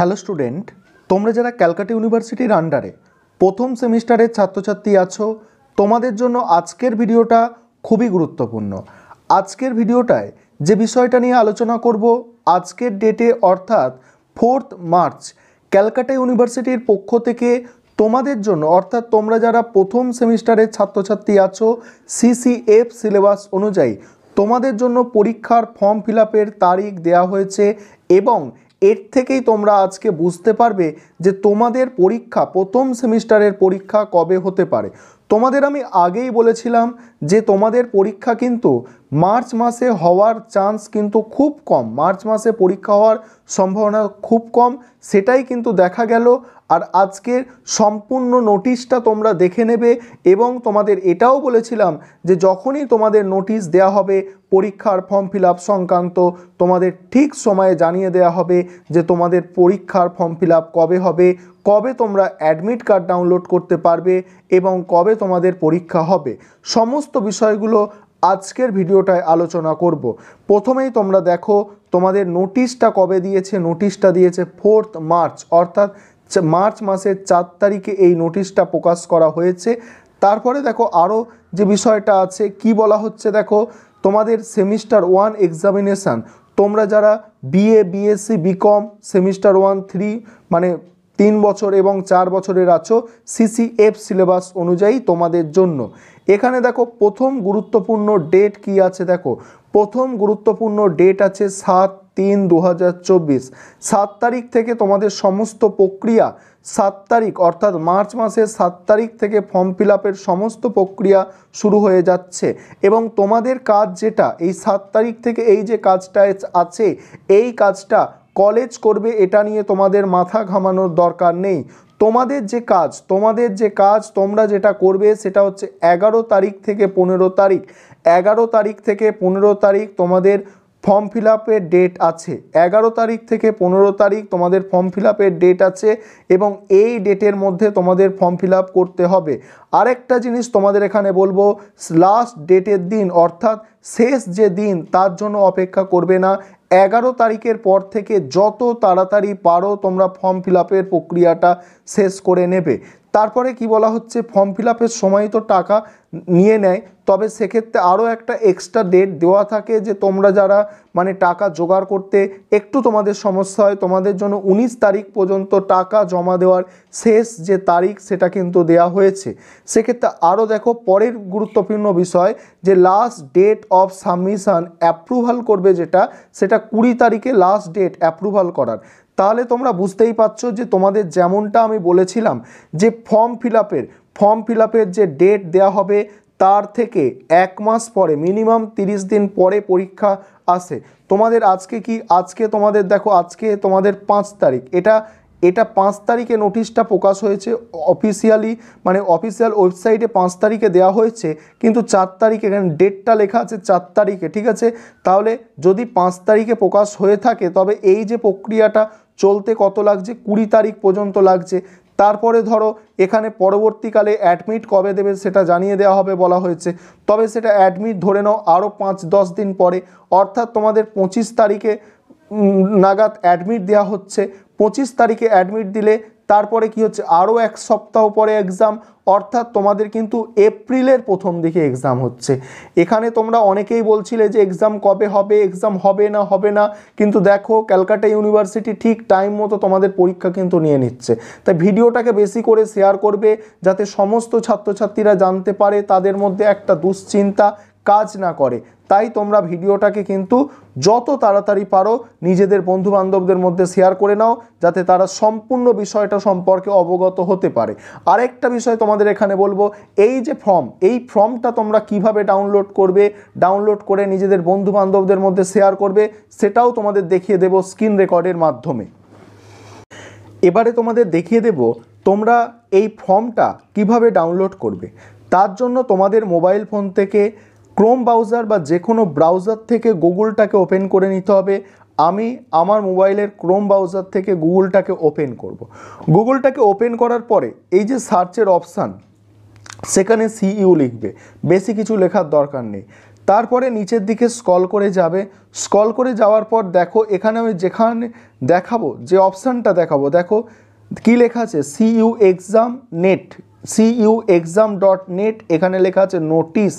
Hello student, তোমরা যারা ক্যালকাটা ইউনিভার্সিটির আন্ডারে প্রথম সেমিস্টারের ছাত্রছাত্রী আছো, তোমাদের জন্য আজকের ভিডিওটা খুবই গুরুত্বপূর্ণ। আজকের ভিডিওটায় যে বিষয়টা নিয়ে আলোচনা করব, আজকের ডেটে অর্থাৎ 4 মার্চ ক্যালকাটা ইউনিভার্সিটির পক্ষ থেকে তোমাদের জন্য অর্থাৎ তোমরা যারা প্রথম সেমিস্টারের ছাত্রছাত্রী আছো, সিসিএফ সিলেবাস অনুযায়ী তোমাদের জন্য পরীক্ষার ফর্ম ফিল আপের তারিখ দেওয়া হয়েছে এবং এর থেকেই তোমরা আজকে বুঝতে পারবে যে তোমাদের পরীক্ষা প্রথম সেমিস্টারের পরীক্ষা কবে হতে পারে। তোমাদের আমি আগেই বলেছিলাম যে তোমাদের পরীক্ষা কিন্তু মার্চ মাসে হওয়ার চান্স কিন্তু খুব কম, মার্চ মাসে পরীক্ষা হওয়ার সম্ভাবনা খুব কম, সেটাই কিন্তু দেখা গেল। আর আজকের সম্পূর্ণ নোটিশটা তোমরা দেখে নেবে এবং তোমাদের এটাও বলেছিলাম যে যখনই তোমাদের নোটিশ দেওয়া হবে পরীক্ষার ফর্ম ফিল আপ সংক্রান্ত, তোমাদের ঠিক সময়ে জানিয়ে দেওয়া হবে যে তোমাদের পরীক্ষার ফর্ম ফিল আপ কবে হবে, কবে তোমরা অ্যাডমিট কার্ড ডাউনলোড করতে পারবে এবং কবে তোমাদের পরীক্ষা হবে। সমস্ত বিষয়গুলো আজকের ভিডিওটায় আলোচনা করব। প্রথমেই তোমরা দেখো তোমাদের নোটিশটা কবে দিয়েছে। নোটিশটা দিয়েছে 4 মার্চ, অর্থাৎ মার্চ মাসের 4 তারিখে এই নোটিশটা প্রকাশ করা হয়েছে। তারপরে দেখো আরও যে বিষয়টা আছে কি বলা হচ্ছে, দেখো তোমাদের সেমিস্টার 1 এক্সামিনেশান, তোমরা যারা বিএ বিএসসি বিকম সেমিস্টার 1-3 মানে 3 বছর এবং 4 বছরের আছো, সিসিএফ সিলেবাস অনুযায়ী তোমাদের জন্য এখানে দেখো প্রথম গুরুত্বপূর্ণ ডেট কি আছে। দেখো প্রথম গুরুত্বপূর্ণ ডেট আছে 7/3/2024। 7 তারিখ থেকে তোমাদের সমস্ত প্রক্রিয়া, 7 তারিখ অর্থাৎ মার্চ মাসের 7 তারিখ থেকে ফর্ম ফিল আপের সমস্ত প্রক্রিয়া শুরু হয়ে যাচ্ছে এবং তোমাদের কাজ যেটা এই 7 তারিখ থেকে এই যে কাজটা আছে, এই কাজটা কলেজ করবে, এটা নিয়ে তোমাদের মাথা ঘামানোর দরকার নেই। তোমাদের যে কাজ তোমরা যেটা করবে সেটা হচ্ছে 11 তারিখ থেকে 15 তারিখ, 11 তারিখ থেকে 15 তারিখ তোমাদের ফর্ম ফিল আপের ডেট আছে। 11 তারিখ থেকে 15 তারিখ তোমাদের ফর্ম ফিল আপের ডেট আছে এবং এই ডেটের মধ্যে তোমাদের ফর্ম ফিল আপ করতে হবে। আরেকটা জিনিস তোমাদের এখানে বলবো, লাস্ট ডেটের দিন অর্থাৎ শেষ যে দিন তার জন্য অপেক্ষা করবে না। 11 তারিখের পর থেকে যত তাড়াতাড়ি পারো তোমরা ফর্ম ফিল আপের প্রক্রিয়াটা শেষ করে নেবে। তারপরে কি বলা হচ্ছে, ফর্ম ফিল আপের সময় তো টাকা নিয়ে নেয়, তবে সেক্ষেত্রে আরও একটা এক্সট্রা ডেট দেওয়া থাকে যে তোমরা যারা মানে টাকা জোগাড় করতে একটু তোমাদের সমস্যা হয়, তোমাদের জন্য 19 তারিখ পর্যন্ত টাকা জমা দেওয়ার শেষ যে তারিখ সেটা কিন্তু দেওয়া হয়েছে। সেক্ষেত্রে আরও দেখো পরের গুরুত্বপূর্ণ বিষয় যে last date of submission approval করবে যেটা, সেটা 20 তারিখে লাস্ট ডেট অ্যাপ্রুভাল করার। তাহলে তোমরা বুঝতেই পারছো যে তোমাদের যেমনটা আমি বলেছিলাম যে ফর্ম ফিল আপের যে ডেট দেওয়া হবে তার থেকে 1 মাস পরে, মিনিমাম 30 দিন পরে পরীক্ষা আসে। তোমাদের আজকে তোমাদের দেখো আজকে তোমাদের 5 তারিখ, এটা 5 তারিখে নোটিশটা প্রকাশ হয়েছে অফিসিয়ালি, মানে অফিসিয়াল ওয়েবসাইটে 5 তারিখে দেওয়া হয়েছে, কিন্তু 4 তারিখে এখানে ডেটটা লেখা আছে 4 তারিখে, ঠিক আছে। তাহলে যদি 5 তারিখে প্রকাশ হয়ে থাকে তবে এই যে প্রক্রিয়াটা চলতে কত লাগছে, 20 তারিখ পর্যন্ত লাগছে। তারপরে ধরো এখানে পরবর্তীকালে অ্যাডমিট কবে দেবে সেটা জানিয়ে দেওয়া হবে বলা হয়েছে, তবে সেটা অ্যাডমিট ধরে নাও আরও 5-10 দিন পরে, অর্থাৎ তোমাদের 25 তারিখে নাগাদ অ্যাডমিট দেওয়া হচ্ছে। 25 তারিখে অ্যাডমিট দিলে তারপরে কি হচ্ছে, আরও 1 সপ্তাহ পরে এক্সাম, অর্থাৎ তোমাদের কিন্তু এপ্রিলের প্রথম দিকে এক্সাম হচ্ছে। এখানে তোমরা অনেকেই বলছিলে যে এক্সাম কবে হবে, এক্সাম হবে না, কিন্তু দেখো ক্যালকাটা ইউনিভার্সিটি ঠিক টাইম মতো তোমাদের পরীক্ষা কিন্তু নিয়ে নিচ্ছে। তাই ভিডিওটাকে বেশি করে শেয়ার করবে যাতে সমস্ত ছাত্রছাত্রীরা জানতে পারে, তাদের মধ্যে একটা দুশ্চিন্তা কাজ না করে। তাই তোমরা ভিডিওটাকে কিন্তু যত তাড়াতাড়ি পারো নিজেদের বন্ধুবান্ধবদের মধ্যে শেয়ার করে নাও যাতে তারা সম্পূর্ণ বিষয়টা সম্পর্কে অবগত হতে পারে। আরেকটা বিষয় তোমাদের এখানে বলবো, এই যে এই ফর্মটা তোমরা কিভাবে ডাউনলোড করবে, ডাউনলোড করে নিজেদের বন্ধুবান্ধবদের মধ্যে শেয়ার করবে সেটাও তোমাদের দেখিয়ে দেব স্ক্রিন রেকর্ডের মাধ্যমে। এবারে তোমাদের দেখিয়ে দেব তোমরা এই ফর্মটা কিভাবে ডাউনলোড করবে। তার জন্য তোমাদের মোবাইল ফোন থেকে ক্রোম ব্রাউজার বা যে কোনো ব্রাউজার থেকে গুগলটাকে ওপেন করে নিতে হবে। আমি আমার মোবাইলের ক্রোম ব্রাউজার থেকে গুগলটাকে ওপেন করব। গুগলটাকে ওপেন করার পরে এই যে সার্চের অপশান, সেখানে সিইউ লিখবে, বেশি কিছু লেখার দরকার নেই। তারপরে নিচের দিকে স্ক্রল করে যাবে, স্ক্রল করে যাওয়ার পর দেখো এখানে আমি যেখানে দেখাবো, যে অপশানটা দেখাবো, দেখো কি লেখা আছে, CU exam net, CUexam.net, এখানে লেখা আছে নোটিশ।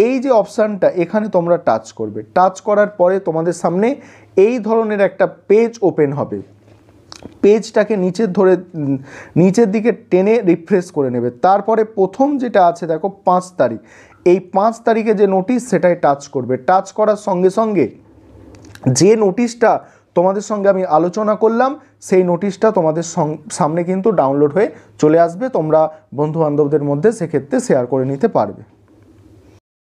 এই যে অপশানটা এখানে তোমরা টাচ করবে, টাচ করার পরে তোমাদের সামনে এই ধরনের একটা পেজ ওপেন হবে। পেজটাকে নিচের দিকে টেনে রিফ্রেশ করে নেবে। তারপরে প্রথম যেটা আছে দেখো 5 তারিখ, এই 5 তারিখে যে নোটিশ সেটাই টাচ করবে। টাচ করার সঙ্গে সঙ্গে যে নোটিশটা তোমাদের সঙ্গে আমি আলোচনা করলাম সেই নোটিশটা তোমাদের সামনে কিন্তু ডাউনলোড হয়ে চলে আসবে। তোমরা বন্ধুবান্ধবদের মধ্যে সেক্ষেত্রে শেয়ার করে নিতে পারবে।